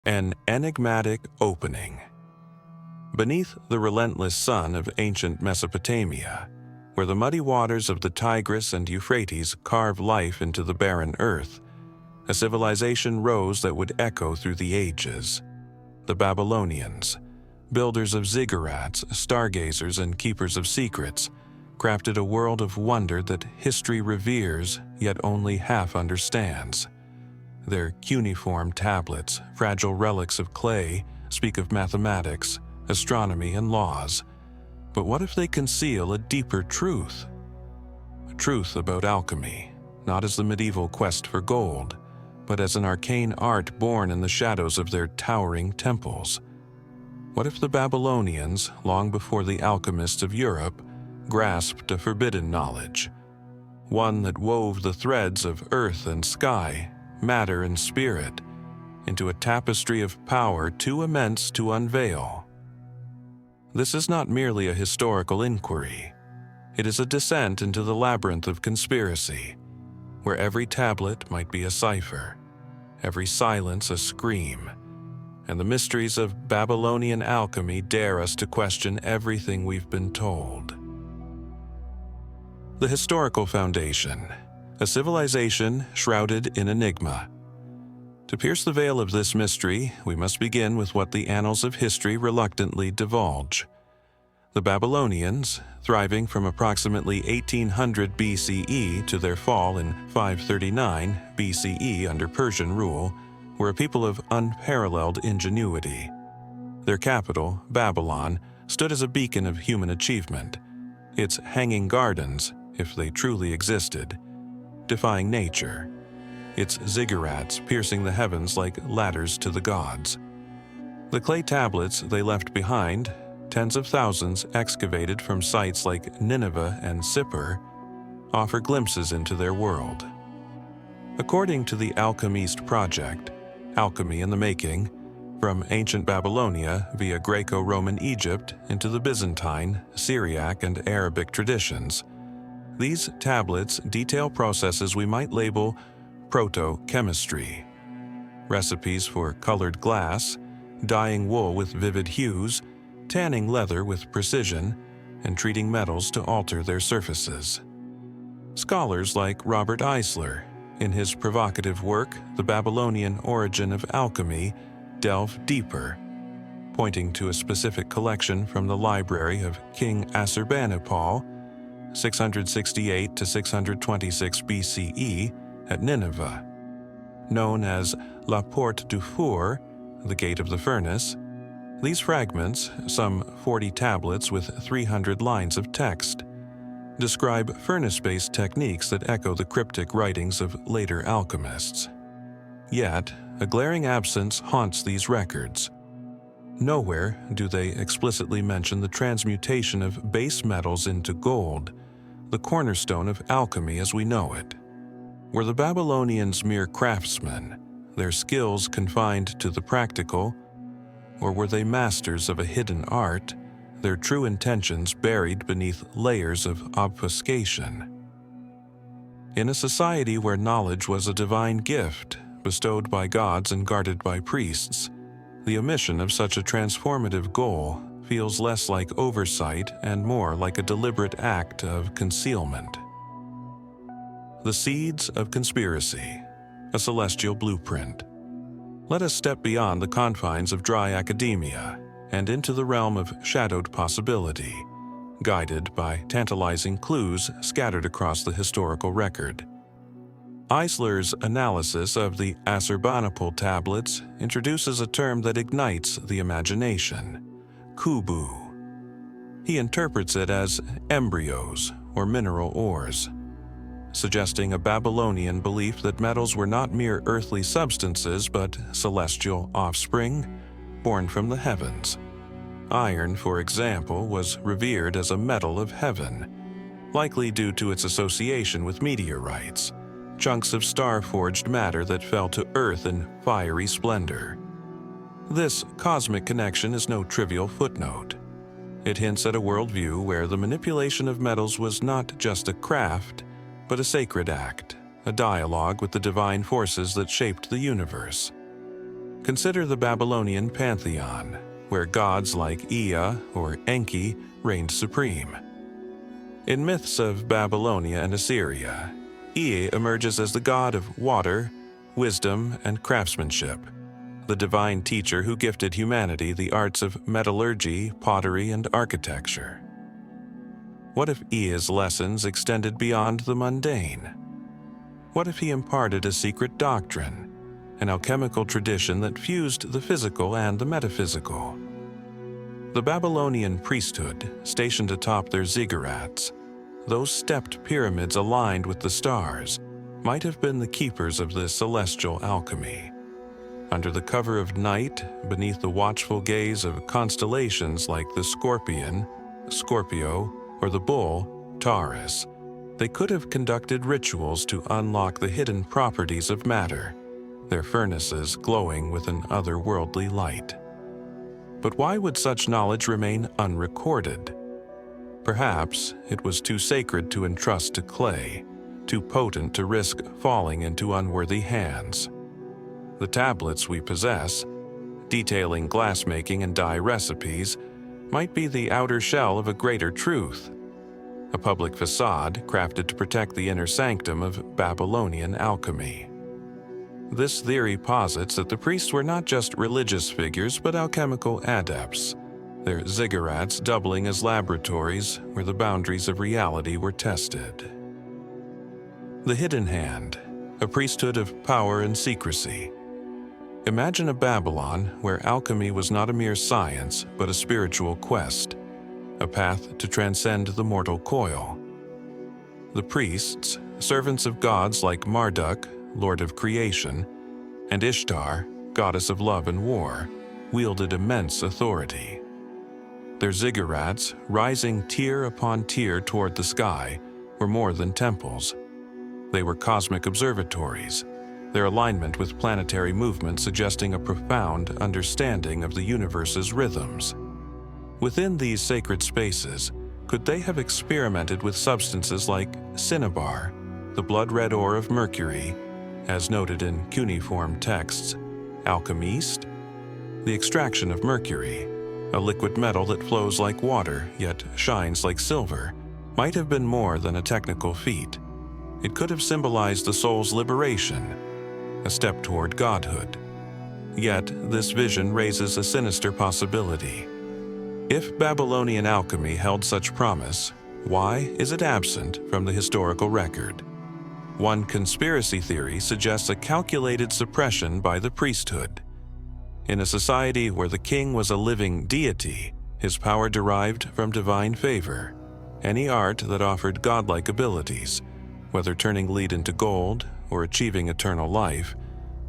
An enigmatic opening. Beneath the relentless sun of ancient Mesopotamia, where the muddy waters of the Tigris and Euphrates carve life into the barren earth, a civilization rose that would echo through the ages. The Babylonians, builders of ziggurats, stargazers, and keepers of secrets, crafted a world of wonder that history reveres yet only half understands. Their cuneiform tablets, fragile relics of clay, speak of mathematics, astronomy, and laws. But what if they conceal a deeper truth? A truth about alchemy, not as the medieval quest for gold, but as an arcane art born in the shadows of their towering temples. What if the Babylonians, long before the alchemists of Europe, grasped a forbidden knowledge, one that wove the threads of earth and sky, matter and spirit, into a tapestry of power too immense to unveil? This is not merely a historical inquiry. It is a descent into the labyrinth of conspiracy, where every tablet might be a cipher, every silence a scream, and the mysteries of Babylonian alchemy dare us to question everything we've been told. The historical foundation, a civilization shrouded in enigma. To pierce the veil of this mystery, we must begin with what the annals of history reluctantly divulge. The Babylonians, thriving from approximately 1800 BCE to their fall in 539 BCE under Persian rule, were a people of unparalleled ingenuity. Their capital, Babylon, stood as a beacon of human achievement, its hanging gardens, if they truly existed, defying nature, its ziggurats piercing the heavens like ladders to the gods. The clay tablets they left behind, tens of thousands excavated from sites like Nineveh and Sippar, offer glimpses into their world. According to the Alchemist Project, Alchemy in the Making, from ancient Babylonia via Greco-Roman Egypt into the Byzantine, Syriac, and Arabic traditions, these tablets detail processes we might label proto-chemistry. Recipes for colored glass, dyeing wool with vivid hues, tanning leather with precision, and treating metals to alter their surfaces. Scholars like Robert Eisler, in his provocative work, The Babylonian Origin of Alchemy, delve deeper, pointing to a specific collection from the library of King Assurbanipal, 668 to 626 BCE, at Nineveh. Known as La Porte du Four, the Gate of the Furnace, these fragments, some 40 tablets with 300 lines of text, describe furnace-based techniques that echo the cryptic writings of later alchemists. Yet, a glaring absence haunts these records. Nowhere do they explicitly mention the transmutation of base metals into gold, the cornerstone of alchemy as we know it. Were the Babylonians mere craftsmen, their skills confined to the practical, or were they masters of a hidden art, their true intentions buried beneath layers of obfuscation? In a society where knowledge was a divine gift, bestowed by gods and guarded by priests, the omission of such a transformative goal feels less like oversight and more like a deliberate act of concealment. The Seeds of Conspiracy, a Celestial Blueprint. Let us step beyond the confines of dry academia and into the realm of shadowed possibility, guided by tantalizing clues scattered across the historical record. Eisler's analysis of the Assurbanipal tablets introduces a term that ignites the imagination: kubu. He interprets it as embryos or mineral ores, suggesting a Babylonian belief that metals were not mere earthly substances but celestial offspring, born from the heavens. Iron, for example, was revered as a metal of heaven, likely due to its association with meteorites, chunks of star-forged matter that fell to Earth in fiery splendor. This cosmic connection is no trivial footnote. It hints at a worldview where the manipulation of metals was not just a craft, but a sacred act, a dialogue with the divine forces that shaped the universe. Consider the Babylonian pantheon, where gods like Ea or Enki reigned supreme. In myths of Babylonia and Assyria, Ea emerges as the god of water, wisdom, and craftsmanship, the divine teacher who gifted humanity the arts of metallurgy, pottery, and architecture. What if Ea's lessons extended beyond the mundane? What if he imparted a secret doctrine, an alchemical tradition that fused the physical and the metaphysical? The Babylonian priesthood, stationed atop their ziggurats, those stepped pyramids aligned with the stars, might have been the keepers of this celestial alchemy. Under the cover of night, beneath the watchful gaze of constellations like the Scorpion, Scorpio, or the Bull, Taurus, they could have conducted rituals to unlock the hidden properties of matter, their furnaces glowing with an otherworldly light. But why would such knowledge remain unrecorded? Perhaps it was too sacred to entrust to clay, too potent to risk falling into unworthy hands. The tablets we possess, detailing glassmaking and dye recipes, might be the outer shell of a greater truth, a public facade crafted to protect the inner sanctum of Babylonian alchemy. This theory posits that the priests were not just religious figures but alchemical adepts, their ziggurats doubling as laboratories where the boundaries of reality were tested. The hidden hand, a priesthood of power and secrecy. Imagine a Babylon where alchemy was not a mere science but a spiritual quest, a path to transcend the mortal coil. The priests, servants of gods like Marduk, lord of creation, and Ishtar, goddess of love and war, wielded immense authority. Their ziggurats, rising tier upon tier toward the sky, were more than temples. They were cosmic observatories, their alignment with planetary movement suggesting a profound understanding of the universe's rhythms. Within these sacred spaces, could they have experimented with substances like cinnabar, the blood-red ore of Mercury, as noted in cuneiform texts, alchemist? The extraction of mercury, a liquid metal that flows like water yet shines like silver, might have been more than a technical feat. It could have symbolized the soul's liberation, a step toward godhood. Yet, this vision raises a sinister possibility. If Babylonian alchemy held such promise, why is it absent from the historical record? One conspiracy theory suggests a calculated suppression by the priesthood. In a society where the king was a living deity, his power derived from divine favor. Any art that offered godlike abilities, whether turning lead into gold or achieving eternal life,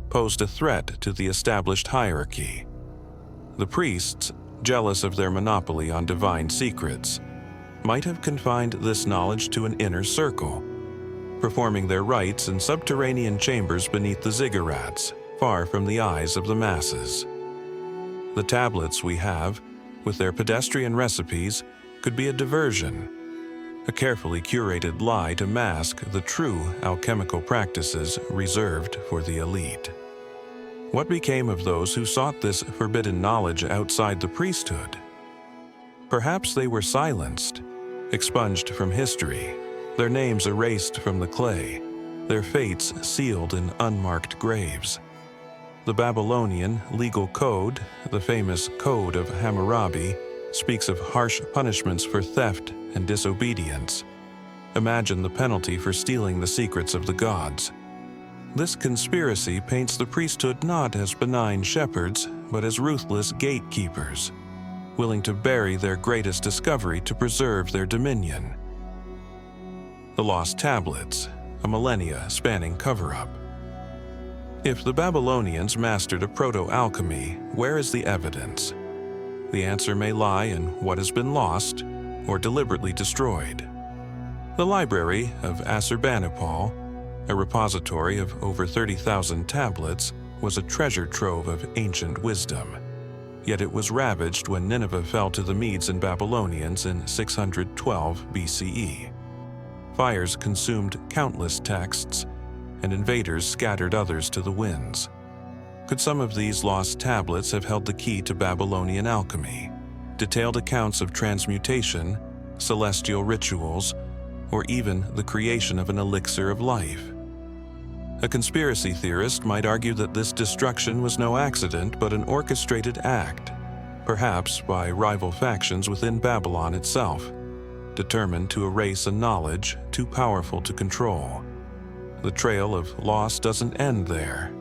posed a threat to the established hierarchy. The priests, jealous of their monopoly on divine secrets, might have confined this knowledge to an inner circle, performing their rites in subterranean chambers beneath the ziggurats, far from the eyes of the masses. The tablets we have, with their pedestrian recipes, could be a diversion, a carefully curated lie to mask the true alchemical practices reserved for the elite. What became of those who sought this forbidden knowledge outside the priesthood? Perhaps they were silenced, expunged from history, their names erased from the clay, their fates sealed in unmarked graves. The Babylonian legal code, the famous Code of Hammurabi, speaks of harsh punishments for theft and disobedience. Imagine the penalty for stealing the secrets of the gods. This conspiracy paints the priesthood not as benign shepherds, but as ruthless gatekeepers, willing to bury their greatest discovery to preserve their dominion. The Lost Tablets, a millennia-spanning cover-up. If the Babylonians mastered a proto-alchemy, where is the evidence? The answer may lie in what has been lost or deliberately destroyed. The library of Assurbanipal, a repository of over 30,000 tablets, was a treasure trove of ancient wisdom. Yet it was ravaged when Nineveh fell to the Medes and Babylonians in 612 BCE. Fires consumed countless texts, and invaders scattered others to the winds. Could some of these lost tablets have held the key to Babylonian alchemy? Detailed accounts of transmutation, celestial rituals, or even the creation of an elixir of life? A conspiracy theorist might argue that this destruction was no accident but an orchestrated act, perhaps by rival factions within Babylon itself, determined to erase a knowledge too powerful to control. The trail of loss doesn't end there.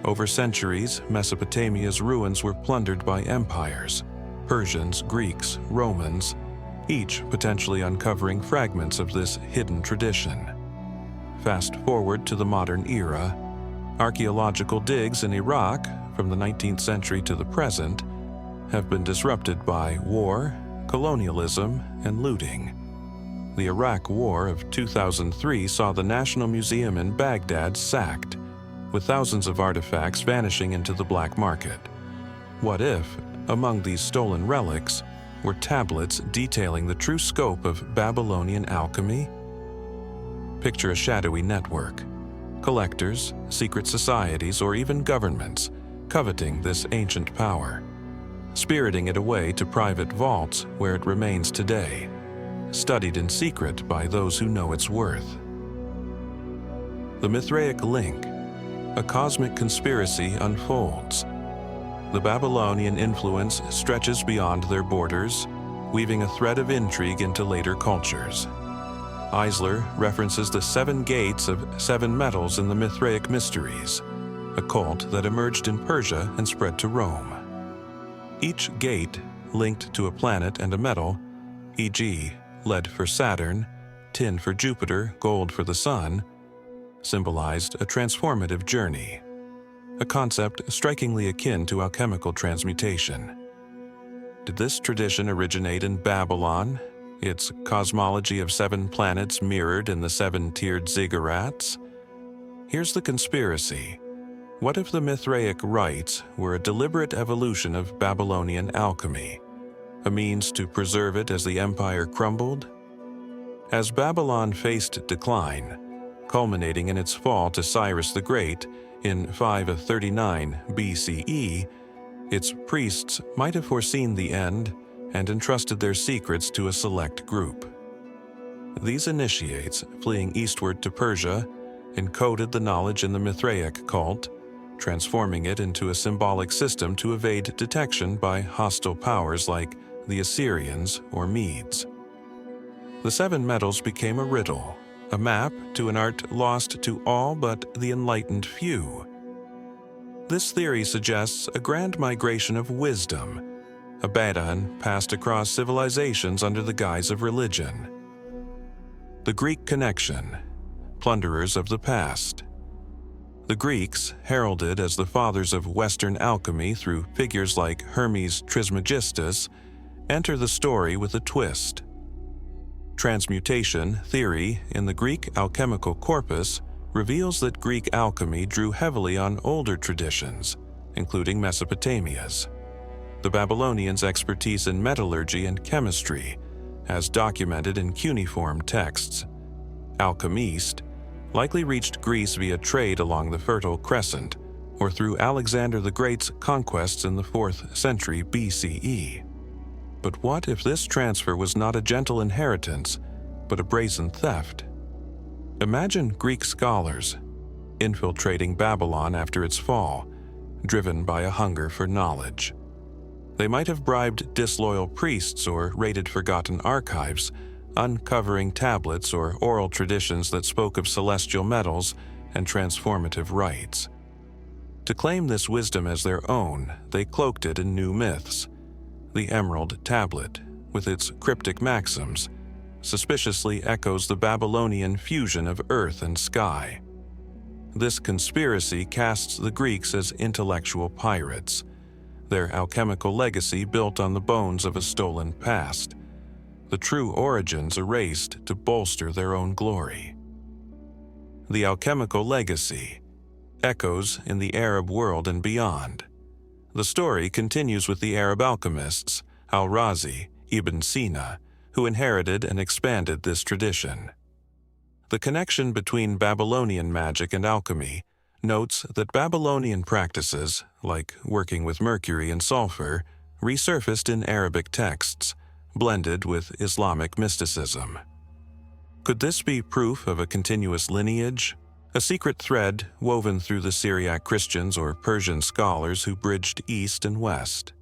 Over centuries, Mesopotamia's ruins were plundered by empires, Persians, Greeks, Romans, each potentially uncovering fragments of this hidden tradition. Fast forward to the modern era, archaeological digs in Iraq from the 19th century to the present have been disrupted by war, colonialism, and looting. The Iraq War of 2003 saw the National Museum in Baghdad sacked, with thousands of artifacts vanishing into the black market. What if, among these stolen relics, were tablets detailing the true scope of Babylonian alchemy? Picture a shadowy network, collectors, secret societies, or even governments coveting this ancient power, spiriting it away to private vaults where it remains today, studied in secret by those who know its worth. The Mithraic link, a cosmic conspiracy unfolds. The Babylonian influence stretches beyond their borders, weaving a thread of intrigue into later cultures. Eisler references the 7 gates of 7 metals in the Mithraic mysteries, a cult that emerged in Persia and spread to Rome. Each gate linked to a planet and a metal, e.g., lead for Saturn, tin for Jupiter, gold for the Sun, symbolized a transformative journey, a concept strikingly akin to alchemical transmutation. Did this tradition originate in Babylon, its cosmology of 7 planets mirrored in the 7-tiered ziggurats? Here's the conspiracy. What if the Mithraic rites were a deliberate evolution of Babylonian alchemy, a means to preserve it as the empire crumbled? As Babylon faced decline, culminating in its fall to Cyrus the Great in 539 BCE, its priests might have foreseen the end and entrusted their secrets to a select group. These initiates, fleeing eastward to Persia, encoded the knowledge in the Mithraic cult, transforming it into a symbolic system to evade detection by hostile powers like the Assyrians or Medes. The 7 metals became a riddle, a map to an art lost to all but the enlightened few. This theory suggests a grand migration of wisdom, a baton passed across civilizations under the guise of religion. The Greek connection, plunderers of the past. The Greeks, heralded as the fathers of Western alchemy through figures like Hermes Trismegistus, enter the story with a twist. Transmutation theory in the Greek alchemical corpus reveals that Greek alchemy drew heavily on older traditions, including Mesopotamia's. The Babylonians' expertise in metallurgy and chemistry, as documented in cuneiform texts. Alchemist likely reached Greece via trade along the Fertile Crescent or through Alexander the Great's conquests in the 4th century BCE. But what if this transfer was not a gentle inheritance, but a brazen theft? Imagine Greek scholars infiltrating Babylon after its fall, driven by a hunger for knowledge. They might have bribed disloyal priests or raided forgotten archives, uncovering tablets or oral traditions that spoke of celestial metals and transformative rites. To claim this wisdom as their own, they cloaked it in new myths. The Emerald Tablet, with its cryptic maxims, suspiciously echoes the Babylonian fusion of earth and sky. This conspiracy casts the Greeks as intellectual pirates, their alchemical legacy built on the bones of a stolen past, the true origins erased to bolster their own glory. The alchemical legacy echoes in the Arab world and beyond. The story continues with the Arab alchemists, Al-Razi, Ibn Sina, who inherited and expanded this tradition. The connection between Babylonian magic and alchemy, notes that Babylonian practices, like working with mercury and sulfur, resurfaced in Arabic texts, blended with Islamic mysticism. Could this be proof of a continuous lineage? A secret thread woven through the Syriac Christians or Persian scholars who bridged east and west?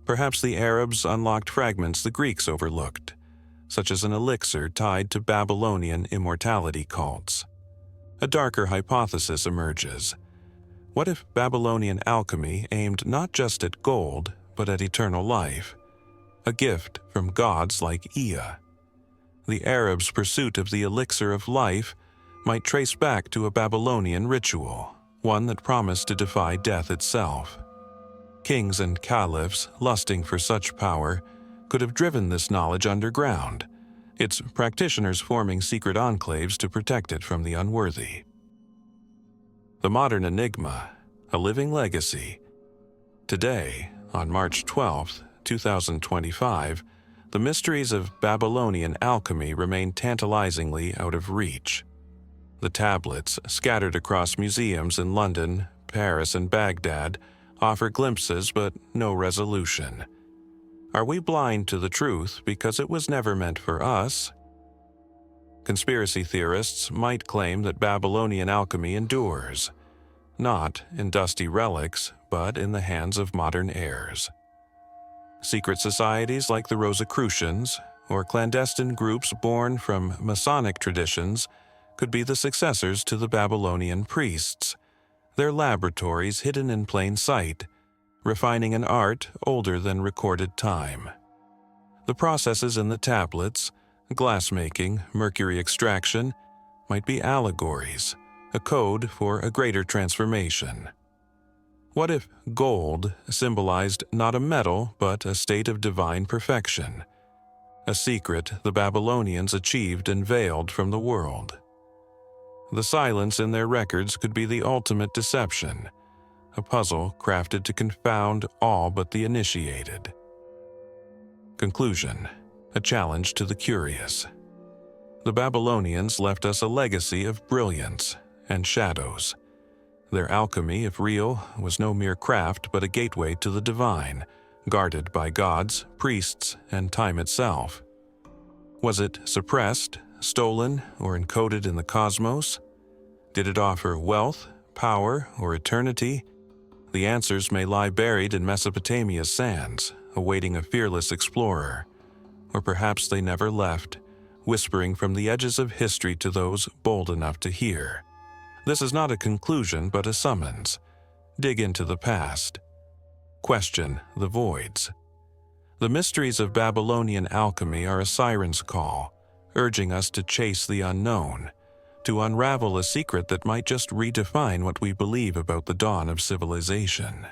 Perhaps the Arabs unlocked fragments the Greeks overlooked, such as an elixir tied to Babylonian immortality cults. A darker hypothesis emerges. What if Babylonian alchemy aimed not just at gold, but at eternal life? A gift from gods like Ea. The Arabs' pursuit of the elixir of life might trace back to a Babylonian ritual, one that promised to defy death itself. Kings and caliphs, lusting for such power, could have driven this knowledge underground, its practitioners forming secret enclaves to protect it from the unworthy. The modern enigma, a living legacy. Today, on March 12, 2025, the mysteries of Babylonian alchemy remain tantalizingly out of reach. The tablets, scattered across museums in London, Paris, and Baghdad, offer glimpses but no resolution. Are we blind to the truth because it was never meant for us? Conspiracy theorists might claim that Babylonian alchemy endures, not in dusty relics, but in the hands of modern heirs. Secret societies like the Rosicrucians, or clandestine groups born from Masonic traditions, could be the successors to the Babylonian priests, their laboratories hidden in plain sight, refining an art older than recorded time. The processes in the tablets, glassmaking, mercury extraction, might be allegories, a code for a greater transformation. What if gold symbolized not a metal but a state of divine perfection, a secret the Babylonians achieved and veiled from the world? The silence in their records could be the ultimate deception, a puzzle crafted to confound all but the initiated. Conclusion: a challenge to the curious. The Babylonians left us a legacy of brilliance and shadows. Their alchemy, if real, was no mere craft but a gateway to the divine, guarded by gods, priests, and time itself. Was it suppressed, stolen, or encoded in the cosmos? Did it offer wealth, power, or eternity? The answers may lie buried in Mesopotamia's sands, awaiting a fearless explorer. Or perhaps they never left, whispering from the edges of history to those bold enough to hear. This is not a conclusion but a summons. Dig into the past. Question the voids. The mysteries of Babylonian alchemy are a siren's call, urging us to chase the unknown, to unravel a secret that might just redefine what we believe about the dawn of civilization.